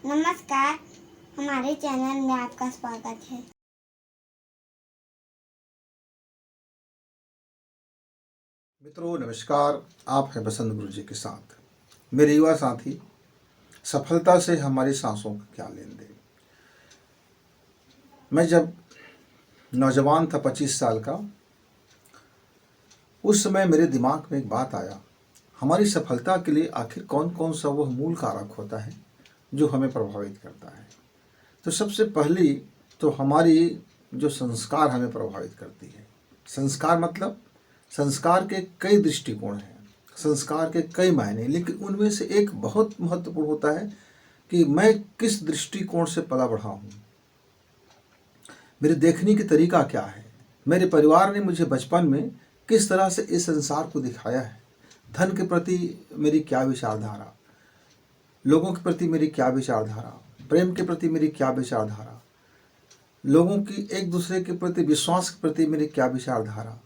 नमस्कार, हमारे चैनल में आपका स्वागत है। मित्रों नमस्कार, आप हैं बसंत गुरु जी के साथ। मेरे युवा साथी, सफलता से हमारी सांसों का क्या लेन देन। मैं जब नौजवान था 25 साल का, उस समय मेरे दिमाग में एक बात आया, हमारी सफलता के लिए आखिर कौन कौन सा वह मूल कारक होता है जो हमें प्रभावित करता है। तो सबसे पहली तो हमारी जो संस्कार हमें प्रभावित करती है। संस्कार मतलब संस्कार के कई दृष्टिकोण हैं, संस्कार के कई मायने, लेकिन उनमें से एक बहुत महत्वपूर्ण होता है कि मैं किस दृष्टिकोण से पला बढ़ा हूँ, मेरे देखने की तरीका क्या है, मेरे परिवार ने मुझे बचपन में किस तरह से इस संसार को दिखाया है, धन के प्रति मेरी क्या विचारधारा, लोगों के प्रति मेरी क्या विचारधारा, प्रेम के प्रति मेरी क्या विचारधारा, लोगों की एक दूसरे के प्रति विश्वास के प्रति मेरी क्या विचारधारा,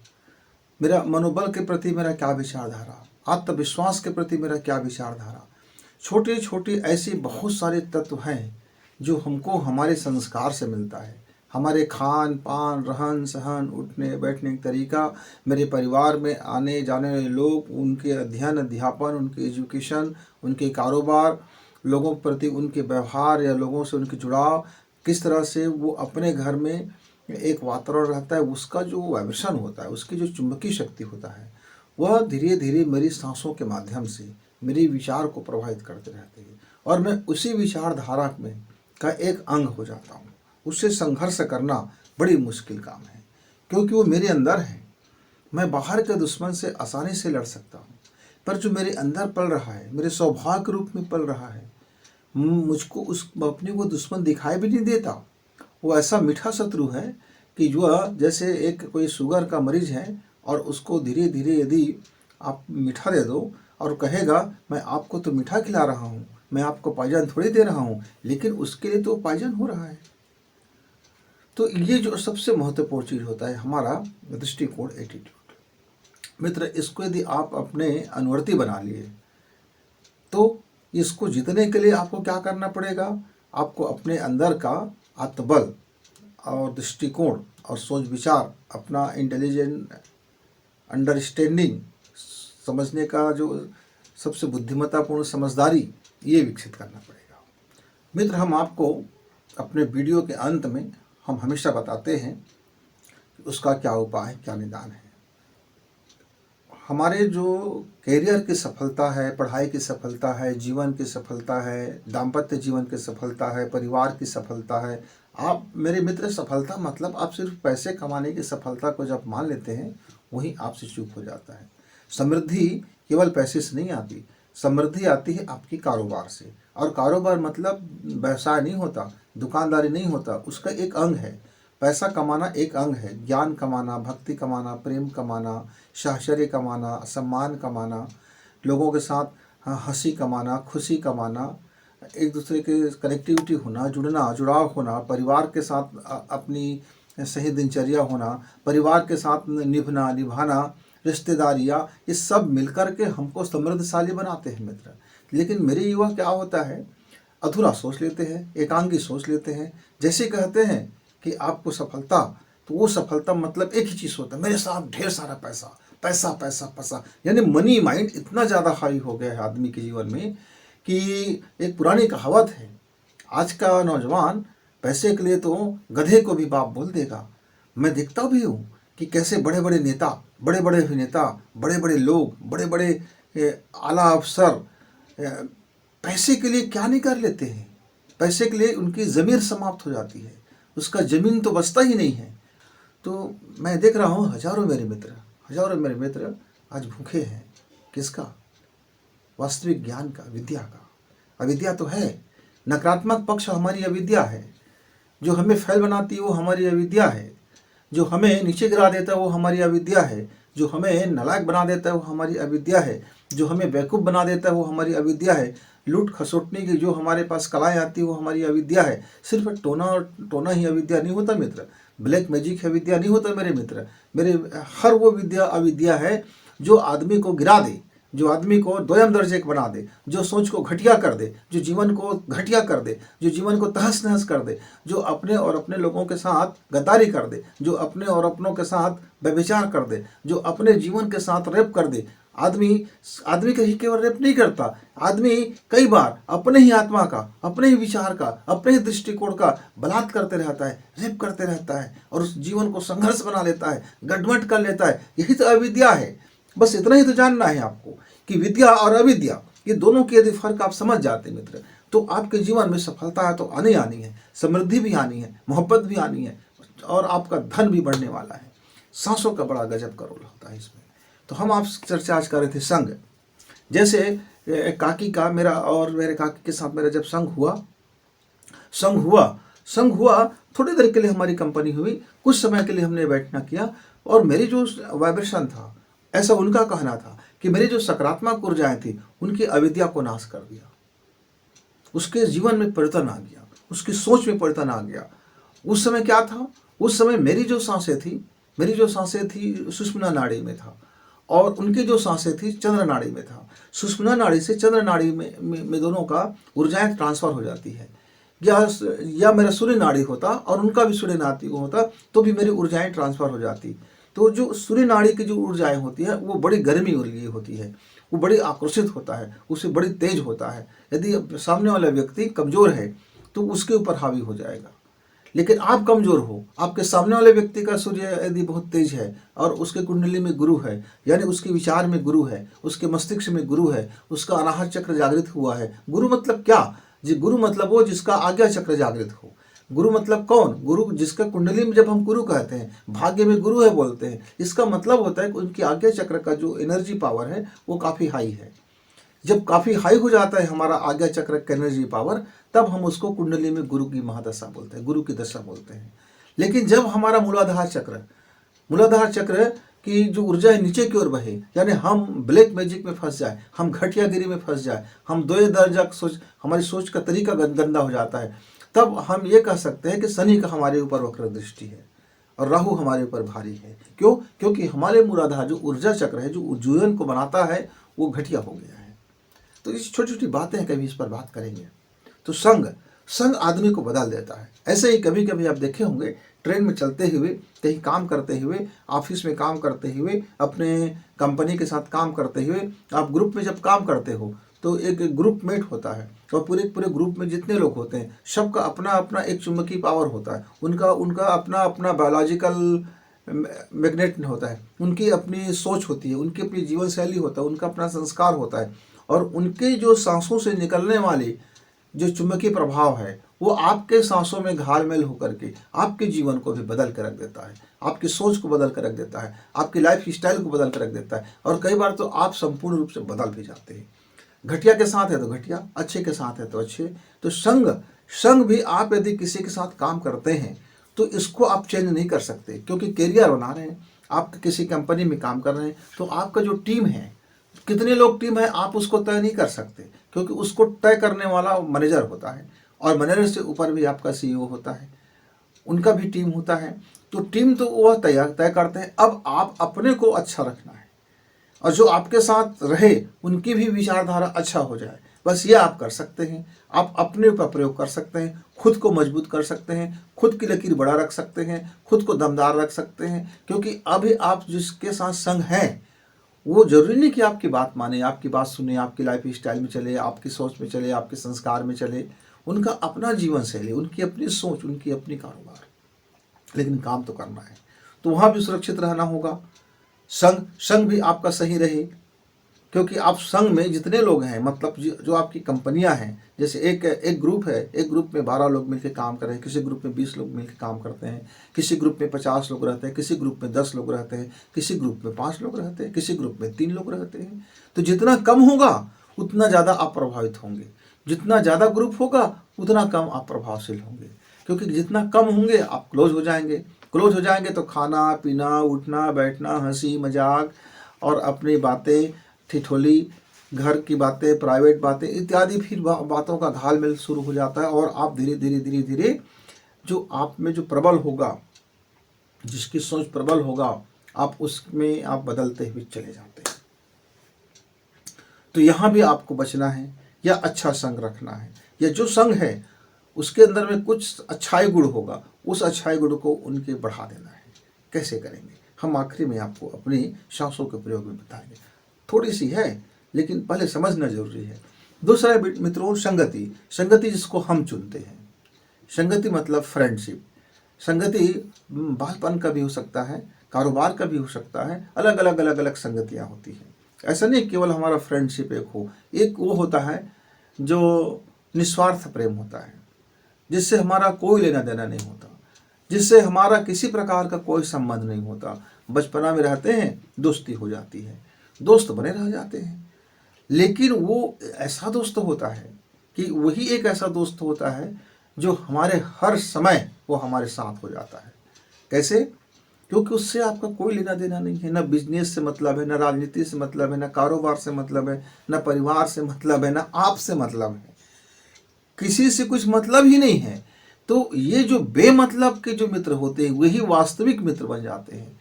मेरा मनोबल के प्रति मेरा क्या विचारधारा, आत्मविश्वास के प्रति मेरा क्या विचारधारा। छोटे छोटे ऐसे बहुत सारे तत्व हैं जो हमको हमारे संस्कार से मिलता है। हमारे खान पान, रहन सहन, उठने बैठने का तरीका, मेरे परिवार में आने जाने वाले लोग, उनके अध्ययन अध्यापन, उनके एजुकेशन, उनके कारोबार, लोगों के प्रति उनके व्यवहार या लोगों से उनके जुड़ाव, किस तरह से वो अपने घर में एक वातावरण रहता है, उसका जो वाइब्रेशन होता है, उसकी जो चुंबकीय शक्ति होता है, वह धीरे धीरे मेरी सांसों के माध्यम से मेरे विचार को प्रभावित करते रहते हैं और मैं उसी विचारधारा में का एक अंग हो जाता हूँ। उससे संघर्ष करना बड़ी मुश्किल काम है, क्योंकि वो मेरे अंदर है। मैं बाहर के दुश्मन से आसानी से लड़ सकता हूँ, पर जो मेरे अंदर पल रहा है, मेरे स्वभाव के रूप में पल रहा है, मुझको उस अपने को दुश्मन दिखाई भी नहीं देता। वो ऐसा मीठा शत्रु है कि जो जैसे एक कोई शुगर का मरीज है और उसको धीरे धीरे यदि आप मीठा दे दो और कहेगा मैं आपको तो मीठा खिला रहा हूँ, मैं आपको पॉइजन थोड़ी दे रहा हूँ, लेकिन उसके लिए तो पॉइजन हो रहा है। तो ये जो सबसे महत्वपूर्ण चीज़ होता है, हमारा दृष्टिकोण, एटीट्यूड। मित्र, इसको यदि आप अपने अनुवर्ती बना लिए तो इसको जीतने के लिए आपको क्या करना पड़ेगा? आपको अपने अंदर का आत्मबल और दृष्टिकोण और सोच विचार, अपना इंटेलिजेंट अंडरस्टैंडिंग, समझने का जो सबसे बुद्धिमत्तापूर्ण समझदारी, ये विकसित करना पड़ेगा। मित्र, हम आपको अपने वीडियो के अंत में हम हमेशा बताते हैं कि उसका क्या उपाय, क्या निदान है। हमारे जो कैरियर की सफलता है, पढ़ाई की सफलता है, जीवन की सफलता है, दाम्पत्य जीवन की सफलता है, परिवार की सफलता है, आप मेरे मित्र, सफलता मतलब आप सिर्फ पैसे कमाने की सफलता को जब मान लेते हैं, वही आपसे चूक हो जाता है। समृद्धि केवल पैसे से नहीं आती, समृद्धि आती है आपकी कारोबार से। और कारोबार मतलब व्यवसाय नहीं होता, दुकानदारी नहीं होता, उसका एक अंग है। पैसा कमाना एक अंग है, ज्ञान कमाना, भक्ति कमाना, प्रेम कमाना, साहचर्य कमाना, सम्मान कमाना, लोगों के साथ हंसी कमाना, खुशी कमाना, एक दूसरे के कनेक्टिविटी होना, जुड़ना, जुड़ाव होना, परिवार के साथ अपनी सही दिनचर्या होना, परिवार के साथ निभना निभाना, रिश्तेदारियाँ, ये सब मिलकर के हमको समृद्धशाली बनाते हैं मित्र। लेकिन मेरे युवा क्या होता है, अधूरा सोच लेते हैं, एकांगी सोच लेते हैं। जैसे कहते हैं कि आपको सफलता, तो वो सफलता मतलब एक ही चीज़ होता है, मेरे साथ ढेर सारा पैसा, पैसा पैसा पैसा, यानी मनी माइंड इतना ज़्यादा हाई हो गया है आदमी के जीवन में कि एक पुरानी कहावत है, आज का नौजवान पैसे के लिए तो गधे को भी बाप बोल देगा। मैं देखता भी हूँ कि कैसे बड़े बड़े नेता, बड़े बड़े अभिनेता, बड़े बड़े लोग, बड़े बड़े आला अफसर पैसे के लिए क्या नहीं कर लेते हैं। पैसे के लिए उनकी ज़मीर समाप्त हो जाती है, उसका ज़मीन तो बचता ही नहीं है। तो मैं देख रहा हूँ हजारों मेरे मित्र आज भूखे हैं। किसका? वास्तविक ज्ञान का, विद्या का। अविद्या तो है, नकारात्मक पक्ष हमारी अविद्या है। जो हमें फैल बनाती है वो हमारी अविद्या है, जो हमें नीचे गिरा देता है वो हमारी अविद्या है, जो हमें नालायक बना देता है वो हमारी अविद्या है, जो हमें बेवकूफ़ बना देता है वो हमारी अविद्या है, लूट खसोटने की जो हमारे पास कलाएँ आती है वो हमारी अविद्या है। सिर्फ टोना ही अविद्या नहीं होता मित्र, ब्लैक मैजिक अविद्या नहीं होता मेरे मित्र। मेरे हर वो विद्या अविद्या है जो आदमी को गिरा दे, जो आदमी को दोयम दर्जे का बना दे, जो सोच को घटिया कर दे, जो जीवन को घटिया कर दे, जो जीवन को तहस नहस कर दे, जो अपने और अपने लोगों के साथ गद्दारी कर दे, जो अपने और अपनों के साथ व्यभिचार कर दे, जो अपने जीवन के साथ रेप कर दे। आदमी कहीं केवल रेप नहीं करता, आदमी कई बार अपने ही आत्मा का, अपने ही विचार का, अपने ही दृष्टिकोण का बलात् करते रहता है, रेप करते रहता है और उस जीवन को संघर्ष बना लेता है, गड़बड़ कर लेता है। यही तो अविद्या है। बस इतना ही तो जानना है आपको कि विद्या और अविद्या ये दोनों के यदि फर्क आप समझ जाते मित्र, तो आपके जीवन में सफलता है तो आनी है, समृद्धि भी आनी है, मोहब्बत भी आनी है और आपका धन भी बढ़ने वाला है। सांसों का बड़ा गजब का रोल होता है इसमें। तो हम आप चर्चा आज कर रहे थे संग। जैसे काकी का मेरा और मेरे काकी के साथ मेरा जब संग हुआ थोड़ी देर के लिए हमारी कंपनी हुई, कुछ समय के लिए हमने बैठना किया और मेरी जो वाइब्रेशन था, ऐसा उनका कहना था कि मेरी जो सकारात्मक ऊर्जाएं थी उनकी अविद्या को नाश कर दिया। उसके जीवन में परिवर्तन आ गया, उसकी सोच में परिवर्तन आ गया। उस समय क्या था, उस समय मेरी जो सांसें थी सुषुम्ना नाड़ी में था और उनकी जो सांसें थी चंद्र नाड़ी में था। सुषुम्ना नाड़ी से चंद्र नाड़ी में दोनों का ऊर्जाएं ट्रांसफर हो जाती है। या मेरा सूर्य नाड़ी होता और उनका भी सूर्य नाड़ी होता तो भी मेरी ऊर्जाएं ट्रांसफर हो जाती। तो जो सूर्य नाड़ी की जो ऊर्जाएं होती है वो बड़ी गर्मी वाली होती है, वो बड़ी आकर्षित होता है, उससे बड़ी तेज होता है। यदि सामने वाला व्यक्ति कमज़ोर है तो उसके ऊपर हावी हो जाएगा। लेकिन आप कमज़ोर हो, आपके सामने वाले व्यक्ति का सूर्य यदि बहुत तेज है और उसके कुंडली में गुरु है, यानी उसके विचार में गुरु है, उसके मस्तिष्क में गुरु है, उसका अनाहत चक्र जागृत हुआ है। गुरु मतलब क्या जी? गुरु मतलब वो जिसका आज्ञा चक्र जागृत हो। गुरु मतलब कौन? गुरु जिसका कुंडली में जब हम गुरु कहते हैं, भाग्य में गुरु है बोलते हैं, इसका मतलब होता है कि उनकी आज्ञा चक्र का जो एनर्जी पावर है वो काफ़ी हाई है। जब काफ़ी हाई हो जाता है हमारा आज्ञा चक्र का एनर्जी पावर, तब हम उसको कुंडली में गुरु की महादशा बोलते हैं, गुरु की दशा बोलते हैं। लेकिन जब हमारा मूलाधार चक्र की जो ऊर्जा है नीचे की ओर बहे, यानी हम ब्लैक मैजिक में फंस जाए, हम घटियागिरी में फंस जाए, हम दो दर्जा सोच, हमारी सोच का तरीका गंदा हो जाता है, तब हम ये कह सकते हैं कि शनि का हमारे ऊपर वक्र दृष्टि है और राहु हमारे ऊपर भारी है। क्यों? क्योंकि हमारे मूलाधार जो ऊर्जा चक्र है, जो जीवन को बनाता है, वो घटिया हो गया है। तो इस छोटी छोटी बातें हैं, कभी इस पर बात करेंगे। तो संग आदमी को बदल देता है। ऐसे ही कभी कभी आप देखे होंगे, ट्रेन में चलते हुए, कहीं काम करते हुए, ऑफिस में काम करते हुए, अपने कंपनी के साथ काम करते हुए, आप ग्रुप में जब काम करते हो तो एक ग्रुप मेट होता है और पूरे ग्रुप में जितने लोग होते हैं सबका अपना अपना एक चुंबकीय पावर होता है, उनका अपना अपना बायोलॉजिकल मैग्नेट होता है, उनकी अपनी सोच होती है, उनकी अपनी जीवन शैली होता है, उनका अपना संस्कार होता है और उनके जो सांसों से निकलने वाली जो चुंबकीय प्रभाव है वो आपके सांसों में घालमेल होकर के आपके जीवन को भी बदल कर रख देता है, आपकी सोच को बदल कर रख देता है, आपकी लाइफ स्टाइल को बदल कर रख देता है और कई बार तो आप संपूर्ण रूप से बदल भी जाते हैं। घटिया के साथ है तो घटिया, अच्छे के साथ है तो अच्छे। तो संग भी आप यदि किसी के साथ काम करते हैं तो इसको आप चेंज नहीं कर सकते, क्योंकि कैरियर बना रहे हैं, आप किसी कंपनी में काम कर रहे हैं तो आपका जो टीम है, कितने लोग टीम है आप उसको तय नहीं कर सकते, क्योंकि उसको तय करने वाला मैनेजर होता है और मैनेजर से ऊपर भी आपका CEO होता है, उनका भी टीम होता है। तो टीम तो वह तय करते हैं। अब आप अपने को अच्छा रखना है और जो आपके साथ रहे उनकी भी विचारधारा अच्छा हो जाए, बस ये आप कर सकते हैं। आप अपने ऊपर प्रयोग कर सकते हैं, खुद को मजबूत कर सकते हैं, खुद की लकीर बड़ा रख सकते हैं, खुद को दमदार रख सकते हैं। क्योंकि अभी आप जिसके साथ संग हैं वो जरूरी नहीं कि आपकी बात माने, आपकी बात सुने, आपकी लाइफ स्टाइल में चले, आपकी सोच में चले, आपके संस्कार में चले। उनका अपना जीवन शैली, उनकी अपनी सोच, उनकी अपनी कारोबार, लेकिन काम तो करना है। तो वहाँ भी सुरक्षित रहना होगा। संग भी आपका सही रहे, क्योंकि आप संग में जितने लोग हैं, मतलब जो आपकी कंपनियां हैं, जैसे एक ग्रुप है, एक ग्रुप में 12 लोग मिलकर काम कर रहे हैं, किसी ग्रुप में 20 लोग मिलकर काम करते हैं, किसी ग्रुप में 50 लोग रहते हैं, किसी ग्रुप में 10 लोग रहते हैं, किसी ग्रुप में 5 लोग रहते हैं, किसी ग्रुप में 3 लोग रहते हैं। तो जितना कम होगा उतना ज़्यादा आप प्रभावित होंगे, जितना ज़्यादा ग्रुप होगा उतना कम आप प्रभावशील होंगे, क्योंकि जितना कम होंगे आप क्लोज हो जाएंगे तो खाना पीना, उठना बैठना, हंसी मजाक और अपनी बातें, ठिठोली, घर की बातें, प्राइवेट बातें इत्यादि फिर बातों का घालमेल शुरू हो जाता है और आप धीरे धीरे जो आप में जो प्रबल होगा, जिसकी सोच प्रबल होगा, आप उसमें आप बदलते हुए चले जाते हैं। तो यहाँ भी आपको बचना है, या अच्छा संग रखना है, या जो संग है उसके अंदर में कुछ अच्छाई गुण होगा, उस अच्छाई गुण को उनके बढ़ा देना है। कैसे करेंगे, हम आखिरी में आपको अपनी सांसों के प्रयोग में बताएंगे। थोड़ी सी है लेकिन पहले समझना जरूरी है। दूसरा मित्रों, संगति। संगति जिसको हम चुनते हैं। संगति मतलब फ्रेंडशिप। संगति बालपन का भी हो सकता है, कारोबार का भी हो सकता है, अलग अलग संगतियाँ होती हैं। ऐसा नहीं केवल हमारा फ्रेंडशिप एक हो। एक वो होता है जो निस्वार्थ प्रेम होता है, जिससे हमारा कोई लेना देना नहीं होता, जिससे हमारा किसी प्रकार का कोई संबंध नहीं होता। बचपना में रहते हैं, दोस्ती हो जाती है, दोस्त बने रह जाते हैं, लेकिन वो ऐसा दोस्त होता है कि वही एक ऐसा दोस्त होता है जो हमारे हर समय वो हमारे साथ हो जाता है। कैसे? क्योंकि उससे आपका कोई लेना देना नहीं है, ना बिजनेस से मतलब है, ना राजनीति से मतलब है, ना कारोबार से मतलब है, ना परिवार से मतलब है, ना आप से मतलब है, किसी से कुछ मतलब ही नहीं है। तो ये जो बेमतलब के जो मित्र होते हैं वही वास्तविक मित्र बन जाते हैं,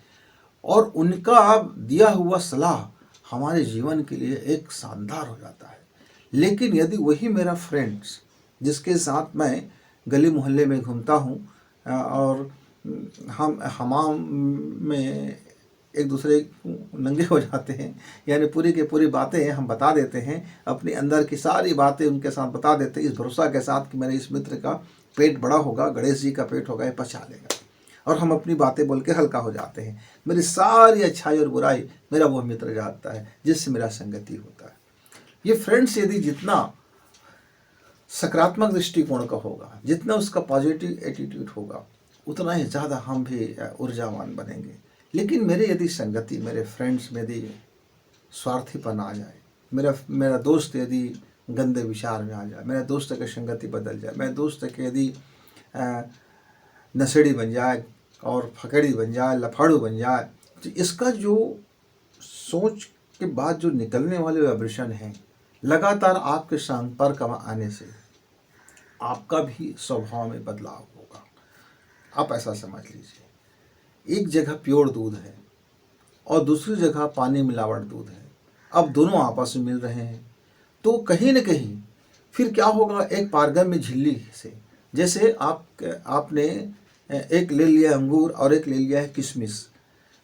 और उनका दिया हुआ सलाह हमारे जीवन के लिए एक शानदार हो जाता है। लेकिन यदि वही मेरा फ्रेंड्स जिसके साथ मैं गली मोहल्ले में घूमता हूँ और हम हमाम में एक दूसरे नंगे हो जाते हैं, यानी पूरी की पूरी बातें हम बता देते हैं, अपने अंदर की सारी बातें उनके साथ बता देते हैं, इस भरोसा के साथ कि मेरे इस मित्र का पेट बड़ा होगा, गणेश जी का पेट होगा, ये पचा लेगा, और हम अपनी बातें बोल के हल्का हो जाते हैं। मेरी सारी अच्छाई और बुराई मेरा वो मित्र जानता है जिससे मेरा संगति होता है। ये फ्रेंड्स यदि जितना सकारात्मक दृष्टिकोण का होगा, जितना उसका पॉजिटिव एटीट्यूड होगा, उतना ही ज़्यादा हम भी ऊर्जावान बनेंगे। लेकिन मेरे यदि संगति, मेरे फ्रेंड्स में यदि स्वार्थीपन आ जाए, मेरा दोस्त यदि गंदे विचार में आ जाए, मेरा दोस्त की संगति बदल जाए, मेरे दोस्त के यदि नशेड़ी बन जाए और फकेड़ी बन जाए, लफाड़ू बन जाए, तो इसका जो सोच के बाद जो निकलने वाले वाइब्रेशन है, लगातार आपके संपर्क में आने से आपका भी स्वभाव में बदलाव होगा। आप ऐसा समझ लीजिए, एक जगह प्योर दूध है और दूसरी जगह पानी मिलावट दूध है, अब दोनों आपस में मिल रहे हैं, तो कहीं न कहीं फिर क्या होगा, एक पारगम्य झिल्ली से, जैसे आपने एक ले लिया अंगूर और एक ले लिया है किशमिश,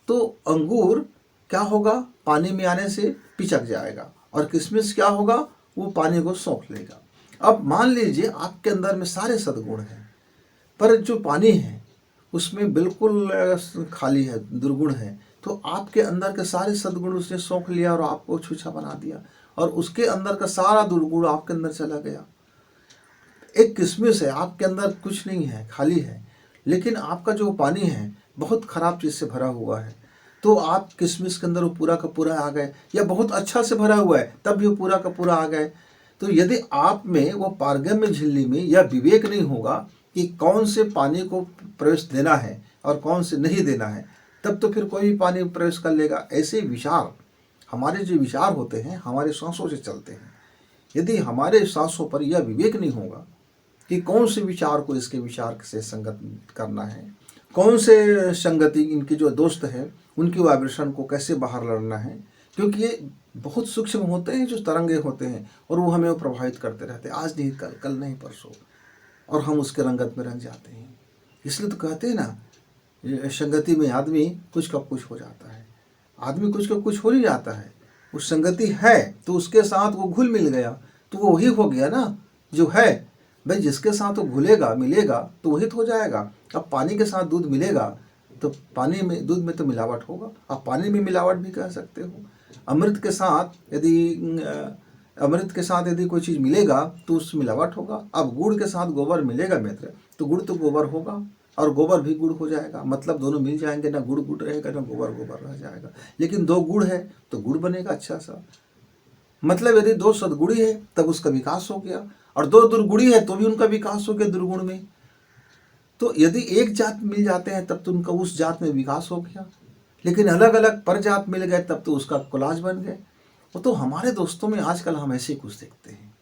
तो अंगूर क्या होगा, पानी में आने से पिचक जाएगा, और किशमिश क्या होगा, वो पानी को सोख लेगा। अब मान लीजिए आपके अंदर में सारे सद्गुण हैं, पर जो पानी है उसमें बिल्कुल खाली है, दुर्गुण है, तो आपके अंदर के सारे सद्गुण उसने सोख लिया और आपको छूछा बना दिया, और उसके अंदर का सारा दुर्गुण आपके अंदर चला गया। एक किशमिश है, आपके अंदर कुछ नहीं है, खाली है, लेकिन आपका जो पानी है बहुत खराब चीज़ से भरा हुआ है, तो आप किशमिश के अंदर वो पूरा का पूरा आ गए, या बहुत अच्छा से भरा हुआ है तब भी वो पूरा का पूरा आ गए। तो यदि आप में वो पारगम्य झिल्ली में यह विवेक नहीं होगा कि कौन से पानी को प्रवेश देना है और कौन से नहीं देना है, तब तो फिर कोई भी पानी प्रवेश कर लेगा। ऐसे विचार, हमारे जो विचार होते हैं हमारे सांसों से चलते हैं। यदि हमारे सांसों पर यह विवेक नहीं होगा कि कौन से विचार को इसके विचार से संगत करना है, कौन से संगति इनके जो दोस्त हैं उनकी वाइब्रेशन को कैसे बाहर लड़ना है, क्योंकि ये बहुत सूक्ष्म होते हैं, जो तरंगे होते हैं, और वो हमें प्रभावित करते रहते हैं, आज नहीं कल, कल नहीं परसों, और हम उसके रंगत में रंग जाते हैं। इसलिए तो कहते हैं ना, संगति में आदमी कुछ का कुछ हो जाता है, आदमी कुछ का कुछ हो ही जाता है। उस संगति है तो उसके साथ वो घुल मिल गया, तो वो वही हो गया ना जो है। भाई जिसके साथ वो घुलेगा मिलेगा तो वही तो हो जाएगा। अब पानी के साथ दूध मिलेगा तो पानी में, दूध में तो मिलावट होगा, आप पानी में मिलावट भी कह सकते हो। अमृत के साथ यदि कोई चीज़ मिलेगा तो उसमें मिलावट होगा। अब गुड़ के साथ गोबर मिलेगा मित्र, तो गुड़ तो गोबर होगा और गोबर भी गुड़ हो जाएगा, मतलब दोनों मिल जाएंगे, ना गुड़ गुड़ रहेगा ना गोबर गोबर रह जाएगा। लेकिन दो गुड़ है तो गुड़ बनेगा अच्छा सा, मतलब यदि दो सदगुणी है तब उसका विकास हो गया, और दो दुर्गुणी है तो भी उनका विकास हो गया दुर्गुण में। तो यदि एक जात मिल जाते हैं तब तो उनका उस जात में विकास हो गया, लेकिन अलग अलग परजात मिल गए तब तो उसका कोलाज बन गए। वो तो हमारे दोस्तों में आजकल हम ऐसे ही कुछ देखते हैं,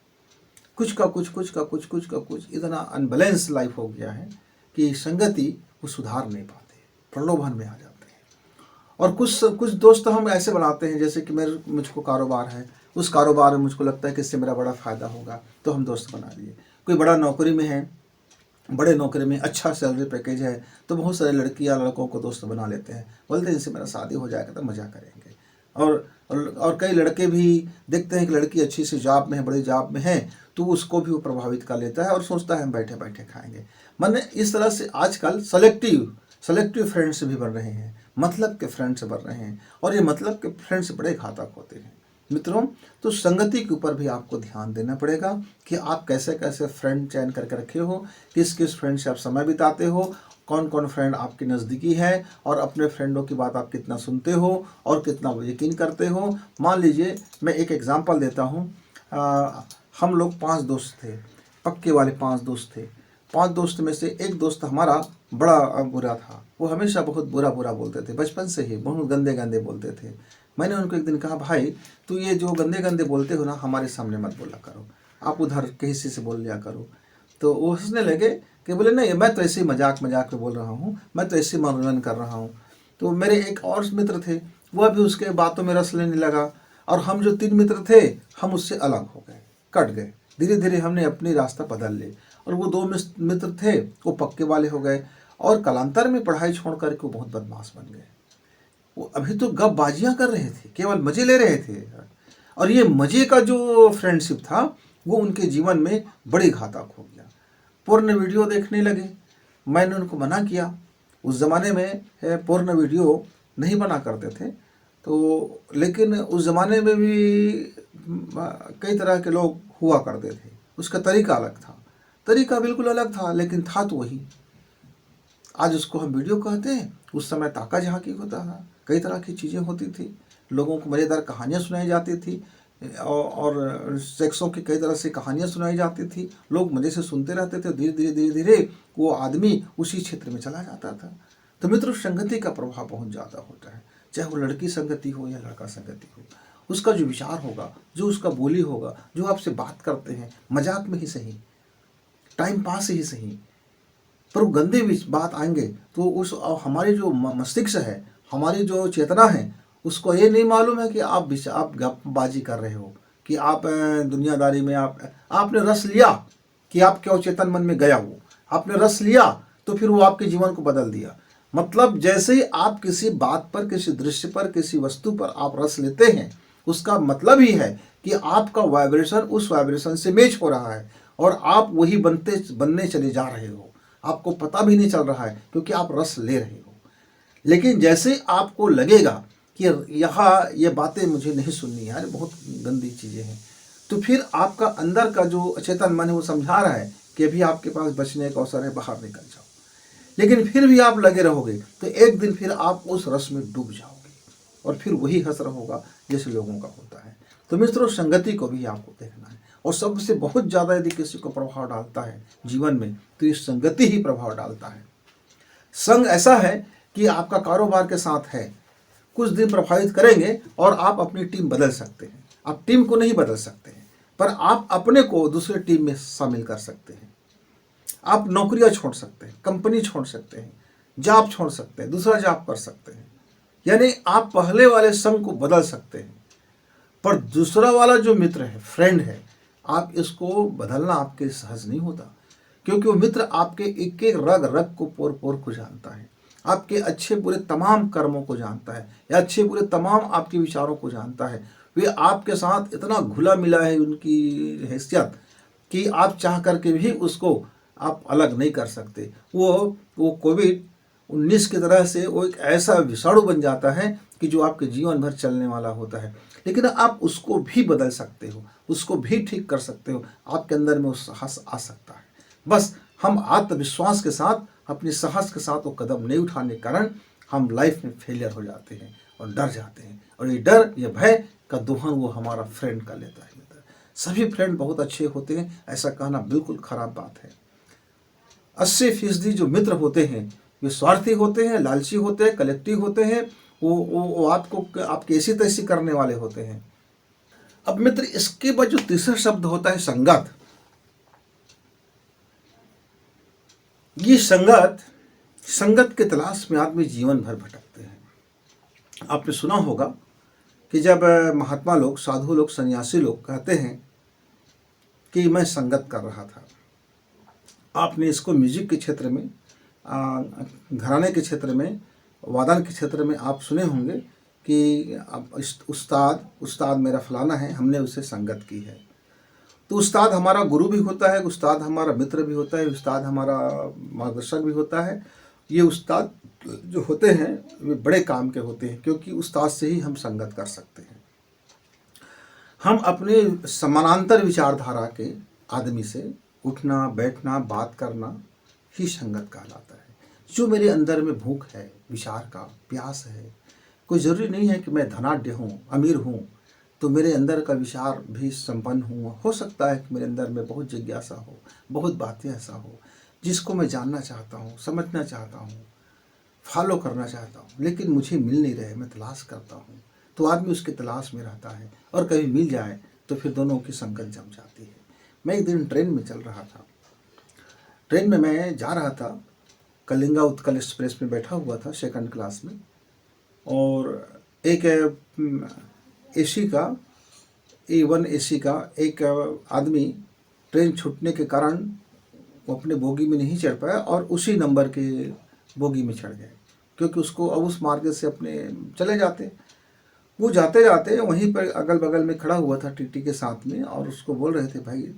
कुछ का कुछ, कुछ का कुछ, कुछ का कुछ, इतना अनबैलेंस लाइफ हो गया है कि संगति वो सुधार नहीं पाते, प्रलोभन में आ जाते हैं। और कुछ दोस्त हम ऐसे बनाते हैं जैसे कि मुझको कारोबार है उस कारोबार में मुझको लगता है कि इससे मेरा बड़ा फ़ायदा होगा, तो हम दोस्त बना लिए। कोई बड़ा नौकरी में है, बड़े नौकरी में अच्छा सैलरी पैकेज है, तो बहुत सारे लड़कियां लड़कों को दोस्त बना लेते हैं, बोलते हैं इससे मेरा शादी हो जाएगा तो मज़ा करेंगे। और कई लड़के भी देखते हैं कि लड़की अच्छी सी जॉब में है, बड़ी जॉब में है, तो उसको भी वो प्रभावित कर लेता है और सोचता है हम बैठे बैठे खाएंगे। माने इस तरह से आजकल सेलेक्टिव फ्रेंड्स भी बन रहे हैं, मतलब के फ्रेंड्स बन रहे हैं, और ये मतलब के फ्रेंड्स बड़े घातक होते हैं मित्रों। तो संगति के ऊपर भी आपको ध्यान देना पड़ेगा कि आप कैसे कैसे फ्रेंड चयन करके रखे हो, किस किस फ्रेंड से आप समय बिताते हो, कौन कौन फ्रेंड आपके नज़दीकी है, और अपने फ्रेंडों की बात आप कितना सुनते हो और कितना यकीन करते हो। मान लीजिए मैं एक एग्जांपल देता हूँ। हम लोग 5 दोस्त थे, पक्के वाले 5 दोस्त थे। 5 दोस्त में से एक दोस्त हमारा बड़ा बुरा था, वो हमेशा बहुत बुरा बुरा बोलते थे, बचपन से ही बहुत गंदे गंदे बोलते थे। मैंने उनको एक दिन कहा, भाई तू ये जो गंदे गंदे बोलते हो ना, हमारे सामने मत बोला करो, आप उधर किसी से बोल लिया करो। तो वो हंसने लगे कि बोले नहीं, मैं तो ऐसे ही मजाक मजाक में बोल रहा हूँ, मैं तो ऐसे मनोरंजन कर रहा हूँ। तो मेरे एक और मित्र थे, वह भी उसके बातों में रस लेने लगा, और हम जो 3 मित्र थे हम उससे अलग हो गए, कट गए। धीरे धीरे हमने अपनी रास्ता बदल ली, और वो 2 मित्र थे वो पक्के वाले हो गए, और कालांतर में पढ़ाई छोड़ करके वो बहुत बदमाश बन गए। वो अभी तो गपबाजियाँ कर रहे थे, केवल मज़े ले रहे थे, और ये मज़े का जो फ्रेंडशिप था वो उनके जीवन में बड़ी घातक हो गया। पोर्न वीडियो देखने लगे, मैंने उनको मना किया। उस ज़माने में पोर्न वीडियो नहीं बना करते थे, तो लेकिन उस ज़माने में भी कई तरह के लोग हुआ करते थे, उसका तरीका अलग था, तरीका बिल्कुल अलग था, लेकिन था तो वही। आज उसको हम वीडियो कहते हैं, उस समय ताका झांकी होता था, कई तरह की चीज़ें होती थी, लोगों को मज़ेदार कहानियाँ सुनाई जाती थी, और सेक्सों की कई तरह से कहानियाँ सुनाई जाती थी, लोग मज़े से सुनते रहते थे। धीरे धीरे धीरे धीरे वो आदमी उसी क्षेत्र में चला जाता था। तो मित्रों, संगति का प्रभाव बहुत ज़्यादा होता है, चाहे वो लड़की संगति हो या लड़का संगति हो। उसका जो विचार होगा, जो उसका बोली होगा, जो आपसे बात करते हैं, मजाक में ही सही, टाइम पास ही सही, पर वो गंदे बात आएंगे तो उस हमारी जो मस्तिष्क है, हमारी जो चेतना है, उसको ये नहीं मालूम है कि आप गपबाजी कर रहे हो, कि आप दुनियादारी में आपने रस लिया, कि आप क्यों चेतन मन में गया, वो आपने रस लिया तो फिर वो आपके जीवन को बदल दिया। मतलब जैसे ही आप किसी बात पर, किसी दृश्य पर, किसी वस्तु पर आप रस लेते हैं, उसका मतलब ही है कि आपका वाइब्रेशन उस वाइब्रेशन से मैच हो रहा है, और आप वही बनने चले जा रहे हो, आपको पता भी नहीं चल रहा है, क्योंकि आप रस ले रहे हो। लेकिन जैसे आपको लगेगा कि यहाँ ये बातें मुझे नहीं सुननी यार, बहुत गंदी चीज़ें हैं, तो फिर आपका अंदर का जो अचेतन मन है वो समझा रहा है कि अभी आपके पास बचने का अवसर है, बाहर निकल जाओ। लेकिन फिर भी आप लगे रहोगे तो एक दिन फिर आप उस रस में डूब जाओगे, और फिर वही हसर होगा जैसे लोगों का होता है। तो मित्रों, संगति को भी आपको देखना है, और सबसे बहुत ज़्यादा यदि किसी को प्रभाव डालता है जीवन में, तो ये संगति ही प्रभाव डालता है। संग ऐसा है कि आपका कारोबार के साथ है, कुछ दिन प्रभावित करेंगे और आप अपनी टीम बदल सकते हैं। आप टीम को नहीं बदल सकते हैं, पर आप अपने को दूसरे टीम में शामिल कर सकते हैं। आप नौकरियां छोड़ सकते हैं, कंपनी छोड़ सकते हैं, जॉब छोड़ सकते हैं, दूसरा जॉब कर सकते हैं, यानी आप पहले वाले संग को बदल सकते हैं। पर दूसरा वाला जो मित्र है, फ्रेंड है, आप इसको बदलना आपके सहज नहीं होता, क्योंकि वो मित्र आपके एक एक रग रग को पोर पोर को जानता है, आपके अच्छे बुरे तमाम कर्मों को जानता है, या अच्छे बुरे तमाम आपके विचारों को जानता है। वे आपके साथ इतना घुला मिला है उनकी हैसियत कि आप चाह करके भी उसको आप अलग नहीं कर सकते। वो कोविड-19 की तरह से वो एक ऐसा विषाणु बन जाता है कि जो आपके जीवन भर चलने वाला होता है, लेकिन आप उसको भी बदल सकते हो, उसको भी ठीक कर सकते हो, आपके अंदर में वो साहस आ सकता है। बस हम आत्मविश्वास के साथ, अपने साहस के साथ वो कदम नहीं उठाने के कारण हम लाइफ में फेलियर हो जाते हैं और डर जाते हैं, और ये डर, ये भय का दोहन वो हमारा फ्रेंड का लेता है। सभी फ्रेंड बहुत अच्छे होते हैं ऐसा कहना बिल्कुल खराब बात है। 80% जो मित्र होते हैं वे स्वार्थी होते हैं, लालची होते हैं, कलेक्टिव होते हैं, वो आपको आपकी ऐसी तैसी करने वाले होते हैं। अब मित्र, इसके बाद जो तीसरा शब्द होता है संगत, ये संगत के तलाश में आदमी जीवन भर भटकते हैं। आपने सुना होगा कि जब महात्मा लोग, साधु लोग, सन्यासी लोग कहते हैं कि मैं संगत कर रहा था। आपने इसको म्यूजिक के क्षेत्र में, घराने के क्षेत्र में, वादन के क्षेत्र में आप सुने होंगे कि उस्ताद मेरा फलाना है, हमने उससे संगत की है। तो उस्ताद हमारा गुरु भी होता है, उस्ताद हमारा मित्र भी होता है, उस्ताद हमारा मार्गदर्शक भी होता है। ये उस्ताद जो होते हैं वे बड़े काम के होते हैं, क्योंकि उस्ताद से ही हम संगत कर सकते हैं। हम अपने समानांतर विचारधारा के आदमी से उठना, बैठना, बात करना ही संगत कहलाता है। जो मेरे अंदर में भूख है, विचार का प्यास है, कोई ज़रूरी नहीं है कि मैं धनाढ्य हूँ, अमीर हूँ, तो मेरे अंदर का विचार भी संपन्न हो सकता है कि मेरे अंदर में बहुत जिज्ञासा हो, बहुत बातें ऐसा हो जिसको मैं जानना चाहता हूँ, समझना चाहता हूँ, फॉलो करना चाहता हूँ, लेकिन मुझे मिल नहीं रहे, मैं तलाश करता हूँ। तो आदमी उसके तलाश में रहता है और कभी मिल जाए तो फिर दोनों की संगत जम जाती है। मैं एक दिन ट्रेन में चल रहा था, ट्रेन में मैं जा रहा था, कलिंगा उत्कल एक्सप्रेस में बैठा हुआ था सेकंड क्लास में, और एक एसी का, A1 एसी का एक आदमी ट्रेन छूटने के कारण वो अपने बोगी में नहीं चढ़ पाया और उसी नंबर के बोगी में चढ़ गए, क्योंकि उसको अब उस मार्ग से अपने चले जाते। वो जाते जाते वहीं पर अगल बगल में खड़ा हुआ था टीटी के साथ में, और उसको बोल रहे थे, भाई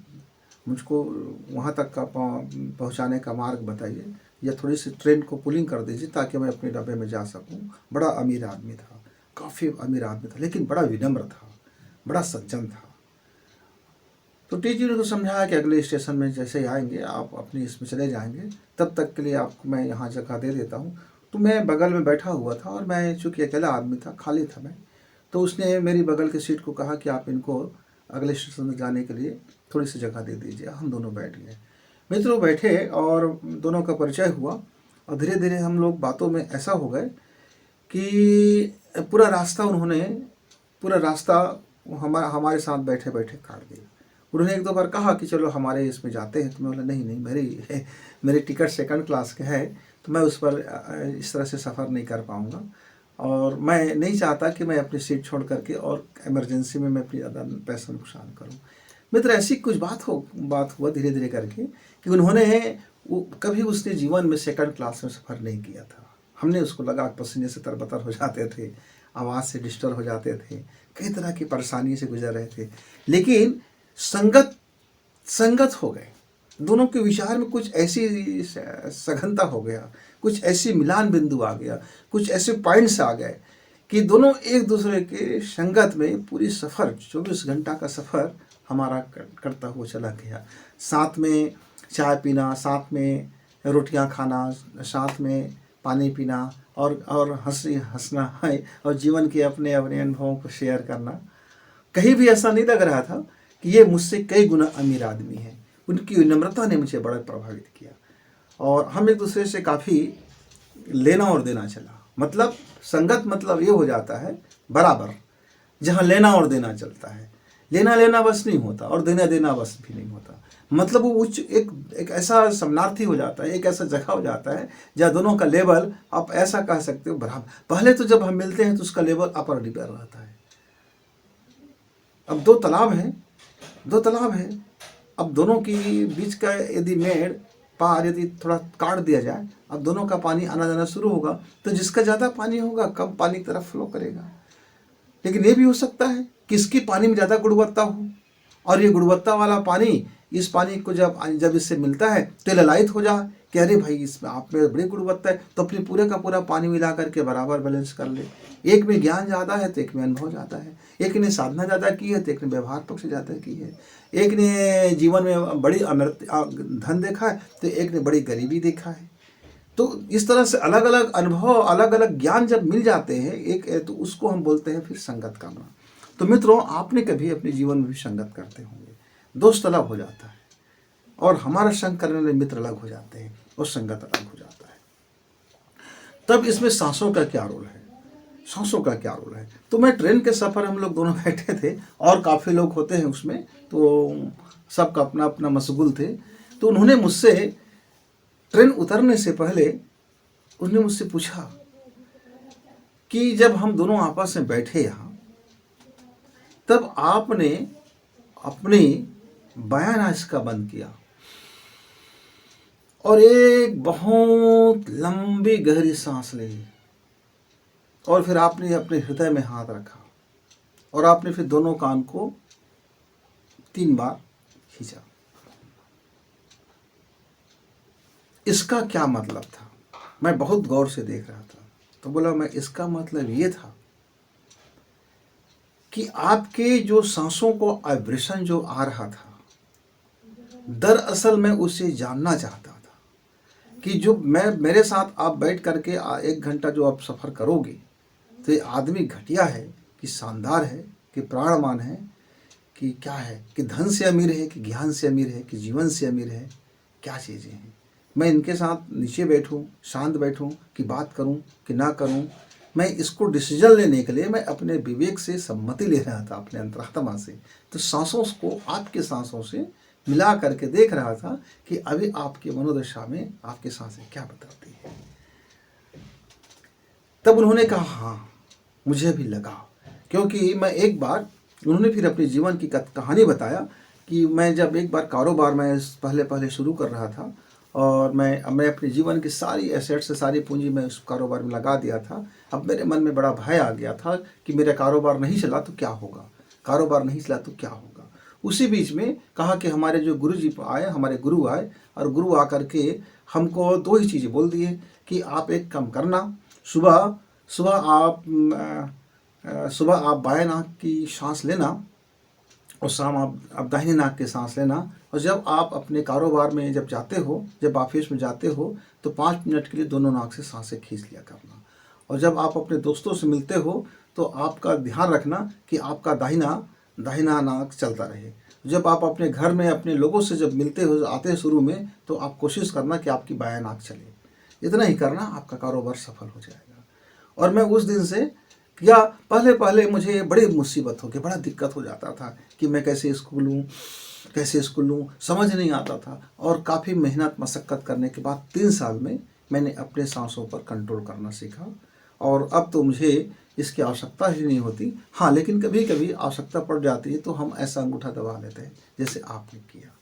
मुझको वहाँ तक का पहुँचाने का मार्ग बताइए, या थोड़ी सी ट्रेन को पुलिंग कर दीजिए ताकि मैं अपने डब्बे में जा सकूं। बड़ा अमीर आदमी था, काफ़ी अमीर आदमी था, लेकिन बड़ा विनम्र था, बड़ा सज्जन था। तो टीटी ने तो समझाया कि अगले स्टेशन में जैसे ही आएंगे आप अपनी इसमें चले जाएंगे, तब तक के लिए आपको मैं यहाँ जगह दे देता हूँ। तो मैं बगल में बैठा हुआ था और मैं चूँकि अकेला आदमी था, खाली था मैं, तो उसने मेरी बगल की सीट को कहा कि आप इनको अगले स्टेशन में जाने के लिए थोड़ी सी जगह दे दीजिए। हम दोनों बैठ गए, मित्रों बैठे और दोनों का परिचय हुआ, और धीरे धीरे हम लोग बातों में ऐसा हो गए कि पूरा रास्ता हमारे साथ बैठे बैठे काट दिया। उन्होंने एक दो बार कहा कि चलो हमारे इसमें जाते हैं, तो मैं बोला नहीं, मेरी टिकट सेकंड क्लास के है, तो मैं उस पर इस तरह से सफ़र नहीं कर पाऊँगा, और मैं नहीं चाहता कि मैं अपनी सीट छोड़ करके और इमरजेंसी में मैं अपनी ज़्यादा पैसा नुकसान करूँ। मित्र ऐसी कुछ बात हुआ धीरे धीरे करके कि कभी उसने जीवन में सेकंड क्लास में सफ़र नहीं किया था। हमने उसको लगा पसीने से तरबतर हो जाते थे, आवाज़ से डिस्टर्ब हो जाते थे, कई तरह की परेशानी से गुजर रहे थे, लेकिन संगत हो गए। दोनों के विचार में कुछ ऐसी सघनता हो गया, कुछ ऐसी मिलान बिंदु आ गया, कुछ ऐसे पॉइंट्स आ गए कि दोनों एक दूसरे के संगत में पूरी सफ़र 24 घंटा का सफ़र हमारा करता हुआ चला गया। साथ में चाय पीना, साथ में रोटियां खाना, साथ में पानी पीना, और हंसना है, और जीवन के अपने अपने अनुभवों को शेयर करना। कहीं भी ऐसा नहीं लग रहा था कि ये मुझसे कई गुना अमीर आदमी है। उनकी विनम्रता ने मुझे बड़ा प्रभावित किया, और हम एक दूसरे से काफ़ी लेना और देना चला। मतलब संगत मतलब ये हो जाता है बराबर, जहाँ लेना और देना चलता है। लेना लेना बस नहीं होता और देना देना बस भी नहीं होता। मतलब वो उच्च एक ऐसा समानार्थी हो जाता है, एक ऐसा जगह हो जाता है जहाँ दोनों का लेवल, आप ऐसा कह सकते हो, बराबर। पहले तो जब हम मिलते हैं तो उसका लेवल अपर डिपर रहता है। अब दो तालाब हैं, अब दोनों की बीच का यदि मेड़ पार यदि थोड़ा काट दिया जाए, अब दोनों का पानी आना जाना शुरू होगा, तो जिसका ज़्यादा पानी होगा कम पानी की तरफ फ्लो करेगा। लेकिन ये भी हो सकता है कि इसकी पानी में ज़्यादा गुणवत्ता हो, और ये गुणवत्ता वाला पानी, इस पानी को जब इससे मिलता है तो ललायित हो जाए कि अरे भाई इसमें आप में बड़ी गुणवत्ता है, तो अपने पूरे का पूरा पानी मिला करके बराबर बैलेंस कर ले। एक में ज्ञान ज़्यादा है तो एक में अनुभव ज़्यादा है, एक ने साधना ज़्यादा की है तो एक ने व्यवहार पक्ष ज़्यादा की है, एक ने जीवन में बड़ी धन देखा है तो एक ने बड़ी गरीबी देखा है। तो इस तरह से अलग अलग अनुभव, अलग अलग ज्ञान जब मिल जाते हैं एक, तो उसको हम बोलते हैं फिर संगत करना। तो मित्रों, आपने कभी अपने जीवन में भी संगत करते होंगे। दोस्त अलग हो जाता है और हमारा संग करने वाले मित्र अलग हो जाते हैं और संगत अलग हो जाता है। तब इसमें सांसों का क्या रोल है? तो मैं ट्रेन के सफ़र हम लोग दोनों बैठे थे और काफ़ी लोग होते हैं उसमें, तो सबका अपना अपना मशगूल थे। तो उन्होंने मुझसे ट्रेन उतरने से पहले उसने मुझसे पूछा कि जब हम दोनों आपस में बैठे यहाँ, तब आपने अपनी बयान इसका बंद किया और एक बहुत लंबी गहरी सांस ली और फिर आपने अपने हृदय में हाथ रखा और आपने फिर दोनों कान को 3 बार खींचा। इसका क्या मतलब था? मैं बहुत गौर से देख रहा था तो बोला मैं इसका मतलब ये था कि आपके जो सांसों को वाइब्रेशन जो आ रहा था, दरअसल मैं उसे जानना चाहता था कि जो मेरे साथ आप बैठ करके 1 घंटा जो आप सफ़र करोगे तो ये आदमी घटिया है कि शानदार है कि प्राणवान है कि क्या है, कि धन से अमीर है कि ज्ञान से अमीर है कि जीवन से अमीर है, क्या चीज़ें हैं। मैं इनके साथ नीचे बैठूं, शांत बैठूं कि बात करूं कि ना करूं, मैं इसको डिसीजन लेने के लिए मैं अपने विवेक से सम्मति ले रहा था, अपने अंतरात्मा से। तो सांसों को आपके सांसों से मिला करके देख रहा था कि अभी आपके मनोदशा में आपकी सांसें क्या बताती है। तब उन्होंने कहा हाँ मुझे भी लगा, क्योंकि मैं एक बार, उन्होंने फिर अपने जीवन की कहानी बताया कि मैं जब एक बार कारोबार में पहले शुरू कर रहा था और मैं अपने जीवन की सारी एसेट्स से सारी पूंजी मैं उस कारोबार में लगा दिया था। अब मेरे मन में बड़ा भय आ गया था कि मेरा कारोबार नहीं चला तो क्या होगा, कारोबार नहीं चला तो क्या होगा। उसी बीच में कहा कि हमारे जो गुरु जी आए, हमारे गुरु आए और गुरु आकर के हमको 2 ही चीज़ें बोल दिए कि आप एक काम करना, सुबह आप बाएं नाक की सांस लेना और शाम आप दाहिने नाक की सांस लेना, और जब आप अपने कारोबार में जब जाते हो, जब ऑफिस में जाते हो तो 5 मिनट के लिए दोनों नाक से सांसें खींच लिया करना। और जब आप अपने दोस्तों से मिलते हो तो आपका ध्यान रखना कि आपका दाहिना नाक चलता रहे। जब आप अपने घर में अपने लोगों से जब मिलते हो, आते शुरू में, तो आप कोशिश करना कि आपकी बायां नाक चले। इतना ही करना, आपका कारोबार सफल हो जाएगा। और मैं उस दिन से या पहले मुझे बड़ी मुसीबत हो गई, बड़ा दिक्कत हो जाता था कि मैं कैसे इसको लूँ, समझ नहीं आता था। और काफ़ी मेहनत मशक्क़त करने के बाद 3 साल में मैंने अपने सांसों पर कंट्रोल करना सीखा और अब तो मुझे इसकी आवश्यकता ही नहीं होती। हाँ, लेकिन कभी कभी आवश्यकता पड़ जाती है तो हम ऐसा अंगूठा दबा लेते हैं जैसे आपने किया।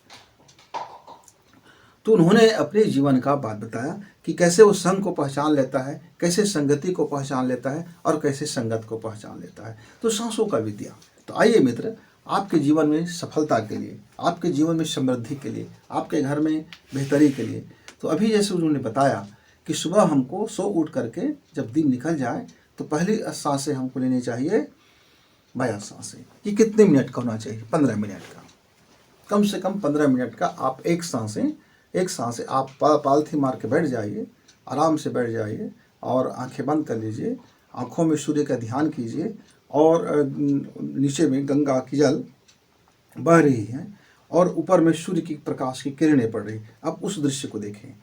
तो उन्होंने अपने जीवन का बात बताया कि कैसे वो संग को पहचान लेता है, कैसे संगति को पहचान लेता है और कैसे संगत को पहचान लेता है। तो सांसों का विद्या। तो आइए मित्र, आपके जीवन में सफलता के लिए, आपके जीवन में समृद्धि के लिए, आपके घर में बेहतरी के लिए, तो अभी जैसे उन्होंने बताया कि सुबह हमको सो उठ करके जब दिन निकल जाए तो पहली सांसें हमको लेनी चाहिए, बायां सांसें। ये कितने मिनट का होना चाहिए? 15 मिनट का, कम से कम 15 मिनट का। आप एक सांसें आप पालथी मार के बैठ जाइए, आराम से बैठ जाइए और आंखें बंद कर लीजिए। आंखों में सूर्य का ध्यान कीजिए और नीचे में गंगा की जल बह रही है और ऊपर में सूर्य की प्रकाश की किरणें पड़ रही। अब उस दृश्य को देखें,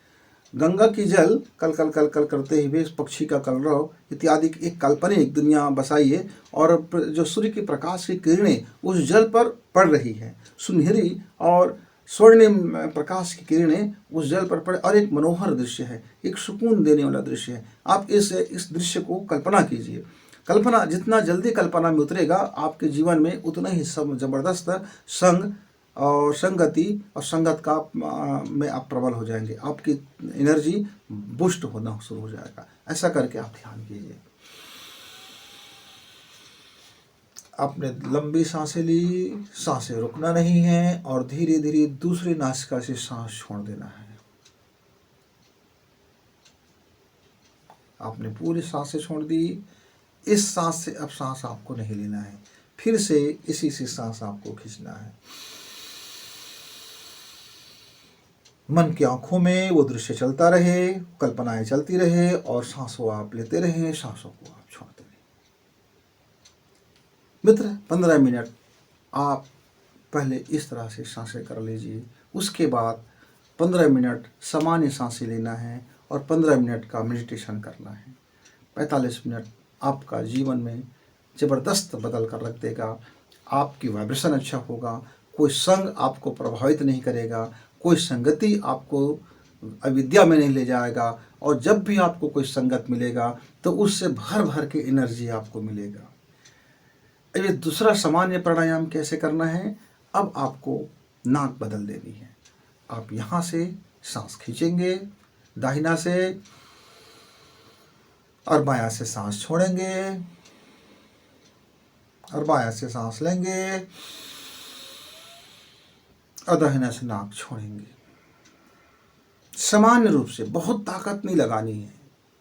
गंगा की जल कल कल कल कल करते हुए पक्षी का कलरव इत्यादि की एक काल्पनिक दुनिया बसाइए और जो सूर्य की प्रकाश की किरणें उस जल पर पड़ रही है, सुनहरी और स्वर्णिम प्रकाश की किरणें उस जल पर पड़े और एक मनोहर दृश्य है, एक सुकून देने वाला दृश्य है। आप इस दृश्य को कल्पना कीजिए। कल्पना जितना जल्दी कल्पना में उतरेगा आपके जीवन में उतना ही सब जबरदस्त संग और संगति और संगत का में आप प्रबल हो जाएंगे। आपकी एनर्जी बूस्ट होना शुरू हो जाएगा। ऐसा करके आप ध्यान कीजिए। आपने लंबी सांसें ली, सांसें रुकना नहीं है और धीरे धीरे दूसरी नासिका से सांस छोड़ देना है। आपने पूरी सांसें छोड़ दी। इस सांस से अब सांस आपको नहीं लेना है, फिर से इसी से सांस आपको खींचना है। मन की आंखों में वो दृश्य चलता रहे, कल्पनाएं चलती रहे और सांसों आप लेते रहें, सांसों को आप छोड़ते रहें। मित्र, 15 मिनट आप पहले इस तरह से सांसें कर लीजिए। उसके बाद 15 मिनट सामान्य सांसें लेना है और 15 मिनट का मेडिटेशन करना है। 45 मिनट आपका जीवन में ज़बरदस्त बदल कर रख देगा। आपकी वाइब्रेशन अच्छा होगा, कोई संग आपको प्रभावित नहीं करेगा, कोई संगति आपको अविद्या में नहीं ले जाएगा और जब भी आपको कोई संगत मिलेगा तो उससे भर भर के एनर्जी आपको मिलेगा। ये दूसरा सामान्य प्राणायाम कैसे करना है। अब आपको नाक बदल देनी है। आप यहाँ से सांस खींचेंगे दाहिना से और बायां से सांस छोड़ेंगे और बायां से सांस लेंगे और दाहिना से नाक छोड़ेंगे। सामान्य रूप से, बहुत ताकत नहीं लगानी है,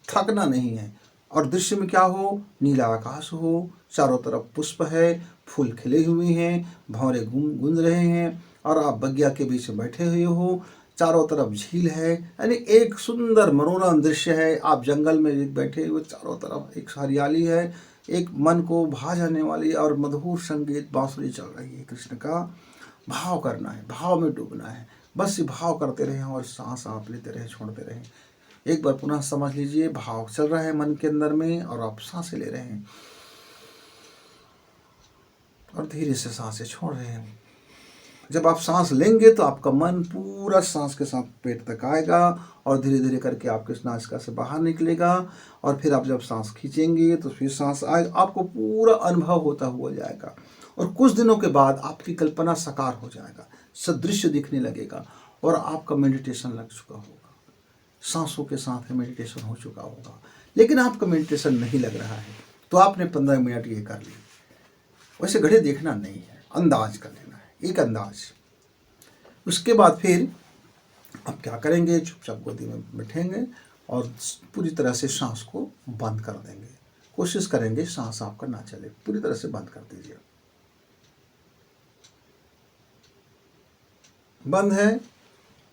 थकना नहीं है। और दृश्य में क्या हो, नीला आकाश हो, चारों तरफ पुष्प है, फूल खिले हुए हैं, भंवरे गूंज रहे हैं और आप बगिया के बीच में बैठे हुए हो, चारों तरफ झील है, यानी एक सुंदर मनोरम दृश्य है। आप जंगल में बैठे हुए, चारों तरफ एक हरियाली है, एक मन को भा जाने वाली और मधुर संगीत बांसुरी चल रही है। कृष्ण का भाव करना है, भाव में डूबना है, बस ये भाव करते रहें और सांस आप लेते रहें, छोड़ते रहें। एक बार पुनः समझ लीजिए, भाव चल रहा है मन के अंदर में और आप सांसें ले रहे हैं और धीरे से सांसें छोड़ रहे हैं। जब आप सांस लेंगे तो आपका मन पूरा सांस के साथ पेट तक आएगा और धीरे धीरे करके आपके नासिका से बाहर निकलेगा। और फिर आप जब सांस खींचेंगे तो फिर सांस आएगा, आपको पूरा अनुभव होता हुआ जाएगा। और कुछ दिनों के बाद आपकी कल्पना साकार हो जाएगा, सदृश्य दिखने लगेगा और आपका मेडिटेशन लग चुका होगा, सांसों के साथ मेडिटेशन हो चुका होगा। लेकिन आपका मेडिटेशन नहीं लग रहा है तो आपने 15 मिनट ये कर ली। वैसे घड़ी देखना नहीं है, अंदाज कर लेना है, एक अंदाज। उसके बाद फिर आप क्या करेंगे, चुपचाप गोदी में बैठेंगे और पूरी तरह से सांस को बंद कर देंगे। कोशिश करेंगे सांस आपका ना चले, पूरी तरह से बंद कर दीजिए। बंद है,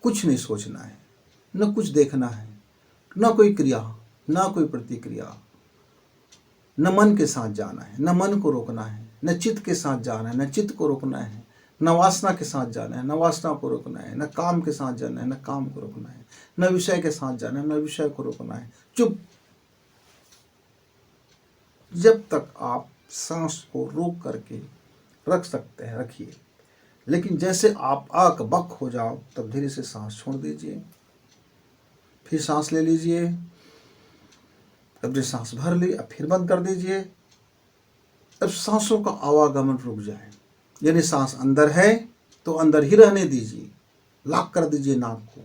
कुछ नहीं सोचना है, न कुछ देखना है, न कोई क्रिया, न कोई प्रतिक्रिया, न मन के साथ जाना है, न मन को रोकना है, न चित्त के साथ जाना है, न चित्त को रोकना है, न वासना के साथ जाना है, न वासना को रोकना है, न काम के साथ जाना है, न काम को रोकना है, न विषय के साथ जाना है, न विषय को रोकना है। चुप। जब तक आप सांस को रोक करके रख सकते हैं रखिए, लेकिन जैसे आप आक बक हो जाओ तब धीरे से सांस छोड़ दीजिए, फिर सांस ले लीजिए, अब जो सांस भर ली अब फिर बंद कर दीजिए। अब सांसों का आवागमन रुक जाए, यानी सांस अंदर है तो अंदर ही रहने दीजिए, लॉक कर दीजिए नाक को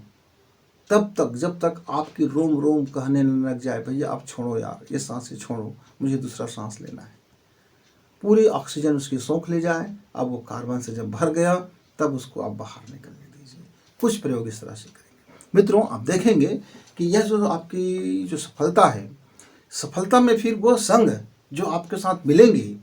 तब तक जब तक आपकी रोम रोम कहने न लग जाए, भैया आप छोड़ो यार, ये सांसें छोड़ो, मुझे दूसरा सांस लेना है। पूरी ऑक्सीजन उसकी सोख ले जाए। अब वो कार्बन से जब भर गया तब उसको आप बाहर निकलने दीजिए। कुछ प्रयोग इस तरह से करेंगे। मित्रों, आप देखेंगे कि यह जो आपकी जो सफलता है, सफलता में फिर वो संग जो आपके साथ मिलेंगे,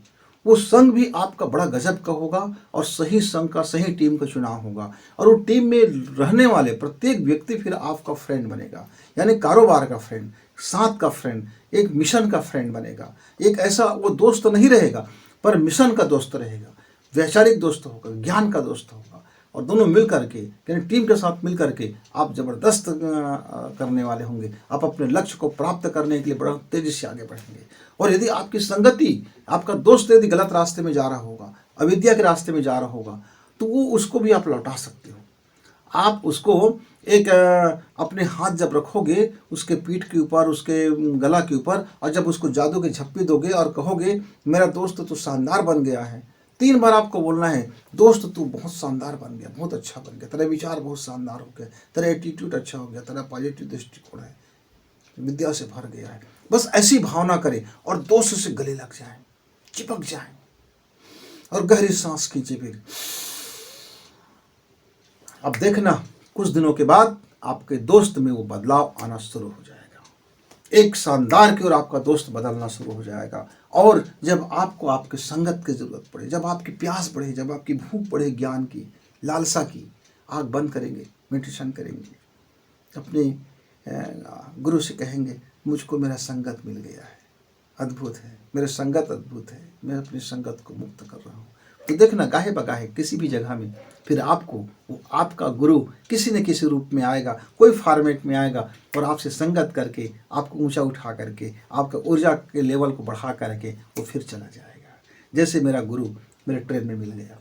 वो संग भी आपका बड़ा गजब का होगा और सही संग का, सही टीम का चुनाव होगा। और वो टीम में रहने वाले प्रत्येक व्यक्ति फिर आपका फ्रेंड बनेगा, यानी कारोबार का फ्रेंड, साथ का फ्रेंड, एक मिशन का फ्रेंड बनेगा। एक ऐसा वो दोस्त नहीं रहेगा पर मिशन का दोस्त रहेगा, वैचारिक दोस्त होगा, ज्ञान का दोस्त होगा। और दोनों मिल करके, यानी टीम के साथ मिल करके आप जबरदस्त करने वाले होंगे। आप अपने लक्ष्य को प्राप्त करने के लिए बड़ा तेजी से आगे बढ़ेंगे। और यदि आपकी संगति, आपका दोस्त यदि गलत रास्ते में जा रहा होगा, अविद्या के रास्ते में जा रहा होगा, तो वो उसको भी आप लौटा सकते हो। आप उसको एक अपने हाथ जब रखोगे उसके पीठ के ऊपर, उसके गला के ऊपर, और जब उसको जादू की झप्पी दोगे और कहोगे मेरा दोस्त तो शानदार बन गया है, 3 बार आपको बोलना है, दोस्त तू बहुत शानदार बन गया, बहुत अच्छा बन गया, तेरा विचार बहुत शानदार हो गया, तेरा एटीट्यूड अच्छा हो गया, तेरा पॉजिटिव दृष्टिकोण है, विद्या से भर गया है। बस ऐसी भावना करें और दोस्त से गले लग जाएं, चिपक जाएं और गहरी सांस खींचे। फिर अब देखना कुछ दिनों के बाद आपके दोस्त में वो बदलाव आना शुरू हो जाएगा। एक शानदार की ओर आपका दोस्त बदलना शुरू हो जाएगा। और जब आपको आपके संगत की जरूरत पड़े, जब आपकी प्यास बढ़े, जब आपकी भूख बढ़े ज्ञान की, लालसा की, आँख बंद करेंगे, मेडिटेशन करेंगे, अपने गुरु से कहेंगे मुझको मेरा संगत मिल गया है, अद्भुत है, मेरा संगत अद्भुत है, मैं अपनी संगत को मुक्त कर रहा हूँ। तो देखना गाहे बगाहे किसी भी जगह में फिर आपको वो आपका गुरु किसी न किसी रूप में आएगा, कोई फॉर्मेट में आएगा और आपसे संगत करके, आपको ऊंचा उठा करके, आपका ऊर्जा के लेवल को बढ़ा करके वो फिर चला जाएगा। जैसे मेरा गुरु मेरे ट्रेन में मिल गया,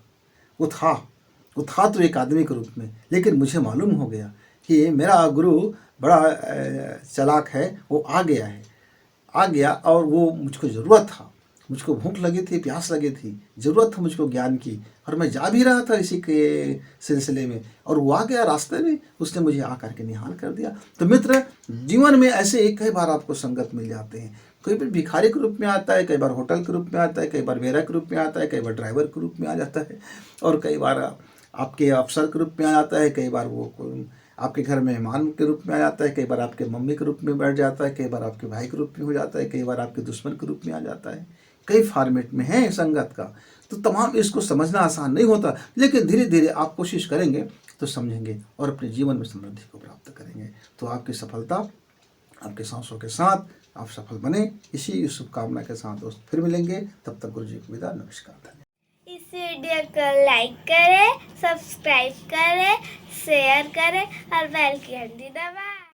वो था तो एक आदमी के रूप में, लेकिन मुझे मालूम हो गया कि मेरा गुरु बड़ा चालाक है, वो आ गया और वो मुझको ज़रूरत था, मुझको भूख लगी थी, प्यास लगी थी, ज़रूरत थी मुझको ज्ञान की, और मैं जा भी रहा था इसी के सिलसिले में, और वो आ गया रास्ते में, उसने मुझे आकर के निहाल कर दिया। तो मित्र, जीवन में ऐसे कई बार आपको संगत मिल जाते हैं। कोई भी भिखारी के रूप में आता है, कई बार होटल के रूप में आता है, कई बार वेरा के रूप में आता है, कई बार ड्राइवर के रूप में आ जाता है, और कई बार आपके अफसर के रूप में आ जाता है, कई बार वो आपके घर में मेहमान के रूप में आ जाता है, कई बार आपके मम्मी के रूप में बैठ जाता है, कई बार आपके भाई के रूप में हो जाता है, कई बार आपके दुश्मन के रूप में आ जाता है। कई फॉर्मेट में है संगत का। तो तमाम इसको समझना आसान नहीं होता, लेकिन धीरे धीरे आप कोशिश करेंगे तो समझेंगे और अपने जीवन में समृद्धि को प्राप्त करेंगे। तो आपकी सफलता आपके सांसों के साथ, आप सफल बने, इसी शुभकामना के साथ दोस्त फिर मिलेंगे। तब तक गुरु जी को विदा, नमस्कार, धन्यवाद। इस वीडियो को लाइक करें, सब्सक्राइब करें, शेयर करें और बेल की घंटी दबाएं।